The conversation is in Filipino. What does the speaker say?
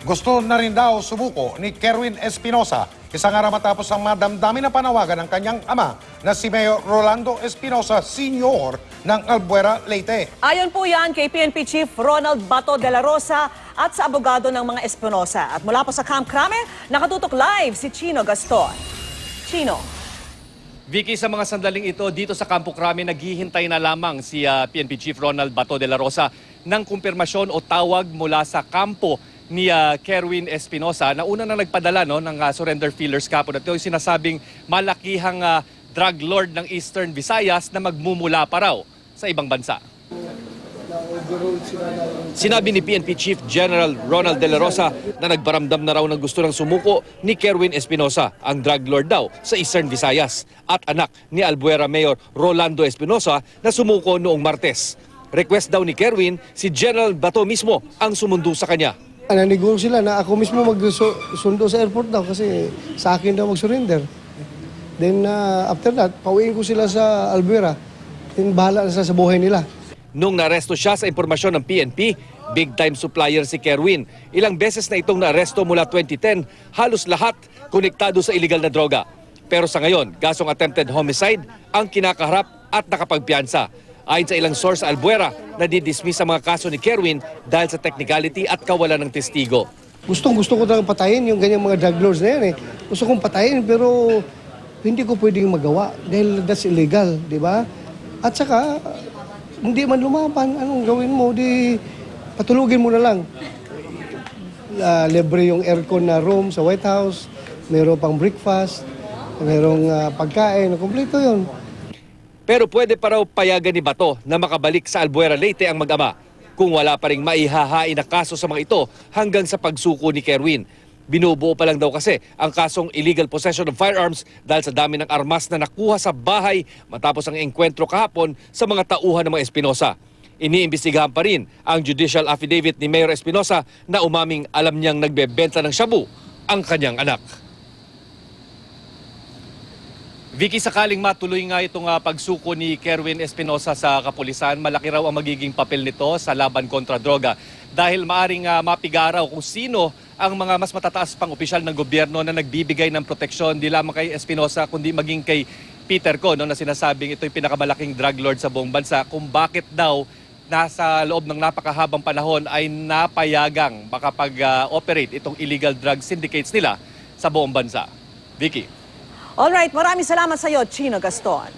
Gusto na rin daw sumuko ni Kerwin Espinosa, isang araw matapos ang madamdamin na panawagan ng kanyang ama na si Mayor Rolando Espinosa Sr. ng Albuera, Leyte. Ayon po yan kay PNP Chief Ronald Bato de la Rosa at sa abogado ng mga Espinosa. At mula po sa Camp Crame, nakatutok live si Chino Gaston. Chino. Vicky, sa mga sandaling ito, dito sa Campo Crame, naghihintay na lamang si PNP Chief Ronald Bato de la Rosa ng kumpirmasyon o tawag mula sa kampo ni Kerwin Espinosa na una na nagpadala ng surrender feelers kapon. At ito yung sinasabing malakihang drug lord ng Eastern Visayas na magmumula pa raw sa ibang bansa. Sinabi ni PNP Chief General Ronald de la Rosa na nagparamdam na raw ng gusto ng sumuko ni Kerwin Espinosa, ang drug lord daw sa Eastern Visayas, at anak ni Albuera Mayor Rolando Espinosa na sumuko noong Martes. Request daw ni Kerwin, si General Bato mismo ang sumundo sa kanya. Nanigo sila na ako mismo magsundo sa airport daw kasi sa akin daw mag-surrender. Then after that, pauwiin ko sila sa Albuera. Then bahala na sa buhay nila. Nung naresto siya sa impormasyon ng PNP, big-time supplier si Kerwin. Ilang beses na itong naaresto mula 2010, halos lahat konektado sa illegal na droga. Pero sa ngayon, gasong attempted homicide ang kinakaharap at nakapagpiyansa. Ayon sa ilang source sa Albuera, nadidismiss ang mga kaso ni Kerwin dahil sa technicality at kawalan ng testigo. Gusto ko talagang patayin yung ganyang mga drug lords na yan eh. Gusto kong patayin pero hindi ko pwedeng magawa dahil that's illegal, di ba? At saka, hindi man lumaban, anong gawin mo? Di patulugin mo na lang. Libre yung aircon na room sa White House, mayroon pang breakfast, mayroong pagkain, kompleto yun. Pero pwede pa raw payagan ni Bato na makabalik sa Albuera, Leyte ang mag-ama kung wala pa ring maihahain na kaso sa mga ito hanggang sa pagsuko ni Kerwin. Binubuo pa lang daw kasi ang kasong illegal possession of firearms dahil sa dami ng armas na nakuha sa bahay matapos ang engkwentro kahapon sa mga tauhan ng mga Espinosa. Iniimbestigahan pa rin ang judicial affidavit ni Mayor Espinosa na umaming alam niyang nagbebenta ng shabu ang kanyang anak. Vicky, sakaling matuloy nga itong pagsuko ni Kerwin Espinosa sa kapulisan, malaki raw ang magiging papel nito sa laban kontra droga dahil maaring mapigaraw kung sino ang mga mas matataas pang opisyal ng gobyerno na nagbibigay ng proteksyon di lamang kay Espinosa kundi maging kay Peter Ko na sinasabing ito'y pinakamalaking drug lord sa buong bansa, kung bakit daw nasa loob ng napakahabang panahon ay napayagang makapag-operate itong illegal drug syndicates nila sa buong bansa. Vicky. Alright, maraming salamat sa iyo, Chino Gaston.